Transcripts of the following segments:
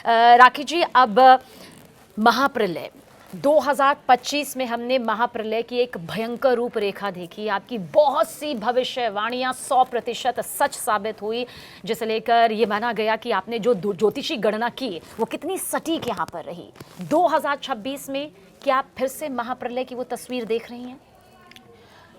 राखी जी, अब महाप्रलय 2025 में हमने महाप्रलय की एक भयंकर रूपरेखा देखी। आपकी बहुत सी भविष्यवाणियां 100% सच साबित हुई, जिसे लेकर ये माना गया कि आपने जो ज्योतिषी गणना की वो कितनी सटीक यहाँ पर रही। 2026 में क्या आप फिर से महाप्रलय की वो तस्वीर देख रही हैं?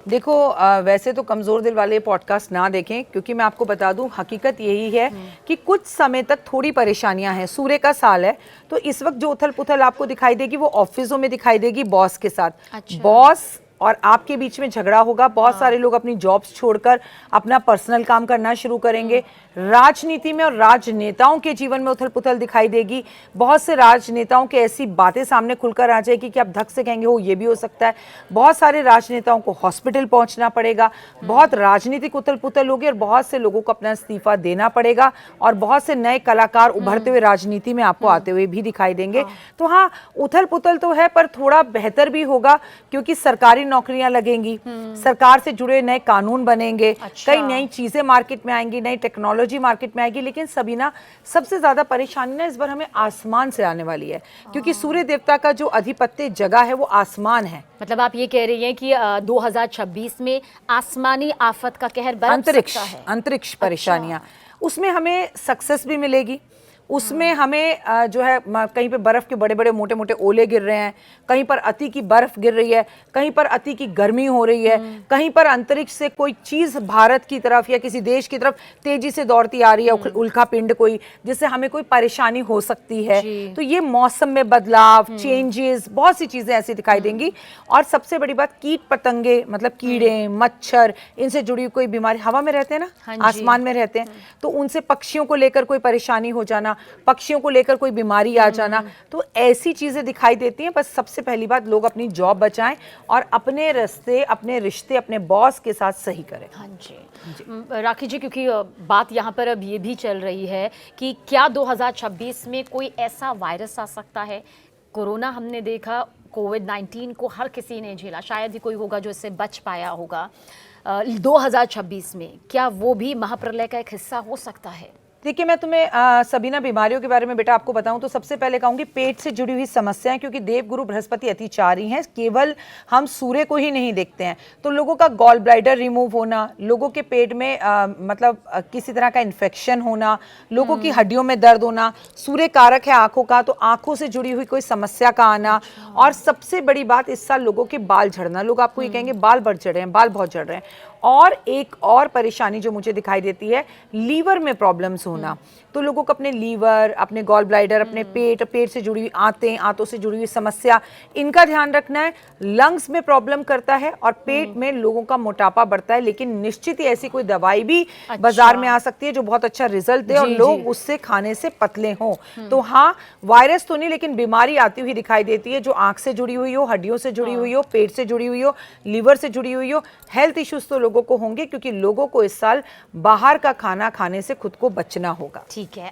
देखो, वैसे तो कमज़ोर दिल वाले पॉडकास्ट ना देखें, क्योंकि मैं आपको बता दूं हकीकत यही है कि कुछ समय तक थोड़ी परेशानियां हैं। सूर्य का साल है, तो इस वक्त जो उथल पुथल आपको दिखाई देगी वो ऑफिसों में दिखाई देगी बॉस के साथ। अच्छा। बॉस और आपके बीच में झगड़ा होगा। बहुत सारे लोग अपनी जॉब्स छोड़कर अपना पर्सनल काम करना शुरू करेंगे। राजनीति में और राजनेताओं के जीवन में उथल पुथल दिखाई देगी। बहुत से राजनेताओं के ऐसी बातें सामने खुलकर आ जाएगी कि आप धक से कहेंगे हो ये भी हो सकता है। बहुत सारे राजनेताओं को हॉस्पिटल पहुंचना पड़ेगा। बहुत राजनीतिक उथल पुथल होगी और बहुत से लोगों को अपना इस्तीफा देना पड़ेगा और बहुत से नए कलाकार उभरते हुए राजनीति में आपको आते हुए भी दिखाई देंगे। तो हाँ, उथल पुथल तो है, पर थोड़ा बेहतर भी होगा, क्योंकि सरकारी नौकरियां लगेंगी, सरकार से जुड़े नए कानून बनेंगे। अच्छा। कई नई चीजें मार्केट में आएंगी, नई टेक्नोलॉजी मार्केट में आएगी। लेकिन सभी ना, सबसे ज्यादा परेशानी ना इस बार हमें आसमान से आने वाली है, क्योंकि सूर्य देवता का जो अधिपत्य जगह है वो आसमान है। मतलब आप ये कह रही हैं कि 2026 में आसमानी आफत का कहर बरस सकता है। अंतरिक्ष परेशानियां, उसमें हमें सक्सेस भी मिलेगी। उसमें हमें जो है कहीं पे बर्फ के बड़े बड़े मोटे मोटे ओले गिर रहे हैं, कहीं पर अति की बर्फ गिर रही है, कहीं पर अति की गर्मी हो रही है, कहीं पर अंतरिक्ष से कोई चीज भारत की तरफ या किसी देश की तरफ तेजी से दौड़ती आ रही है, उल्का पिंड कोई, जिससे हमें कोई परेशानी हो सकती है। तो ये मौसम में बदलाव, चेंजेस, बहुत सी चीजें ऐसी दिखाई देंगी। और सबसे बड़ी बात, कीट पतंगे, मतलब कीड़े मच्छर, इनसे जुड़ी कोई बीमारी, हवा में रहते हैं ना, आसमान में रहते हैं, तो उनसे पक्षियों को लेकर कोई परेशानी हो जाना, पक्षियों को लेकर कोई बीमारी आ जाना, तो ऐसी चीजें दिखाई देती हैं। बस सबसे पहली बात, लोग अपनी जॉब बचाएं और अपने रास्ते, अपने रिश्ते अपने बॉस के साथ सही करें। हाँ जी। राखी जी, क्योंकि बात यहाँ पर अब ये भी चल रही है कि क्या 2026 में कोई ऐसा वायरस आ सकता है? कोरोना हमने देखा, कोविड-19 को हर किसी ने झेला, शायद ही कोई होगा जो इससे बच पाया होगा। 2026 में क्या वो भी महाप्रलय का एक हिस्सा हो सकता है? देखिए, मैं तुम्हें सभी ना बीमारियों के बारे में बेटा आपको बताऊं तो सबसे पहले कहूंगी पेट से जुड़ी हुई समस्याएं, क्योंकि देवगुरु बृहस्पति अतिचारी हैं। केवल हम सूर्य को ही नहीं देखते हैं, तो लोगों का गॉल ब्लैडर रिमूव होना, लोगों के पेट में किसी तरह का इन्फेक्शन होना, लोगों की हड्डियों में दर्द होना, सूर्य कारक है आंखों का, तो आंखों से जुड़ी हुई कोई समस्या का आना। और सबसे बड़ी बात, इस साल लोगों के बाल झड़ना। लोग आपको ये कहेंगे बाल बढ़ रहे हैं, बाल बहुत झड़ रहे हैं। और एक और परेशानी जो मुझे दिखाई देती है, लीवर में प्रॉब्लम्स होना। तो लोगों को अपने लीवर, अपने गॉल ब्लैडर, अपने पेट, पेट से जुड़ी हुई आंतें, आंतों से जुड़ी हुई समस्या, इनका ध्यान रखना है। लंग्स में प्रॉब्लम करता है और पेट में लोगों का मोटापा बढ़ता है, लेकिन निश्चित ही ऐसी कोई दवाई भी बाजार में आ सकती है जो बहुत अच्छा रिजल्ट दे और लोग उससे खाने से पतले हों। तो हाँ, वायरस तो नहीं, लेकिन बीमारी आती हुई दिखाई देती है, जो आंख से जुड़ी हुई हो, हड्डियों से जुड़ी हुई हो, पेट से जुड़ी हुई हो, लीवर से जुड़ी हुई हो। हेल्थ इश्यूज तो लोगों को होंगे, क्योंकि लोगों को इस साल बाहर का खाना खाने से खुद को बचना होगा। ठीक है।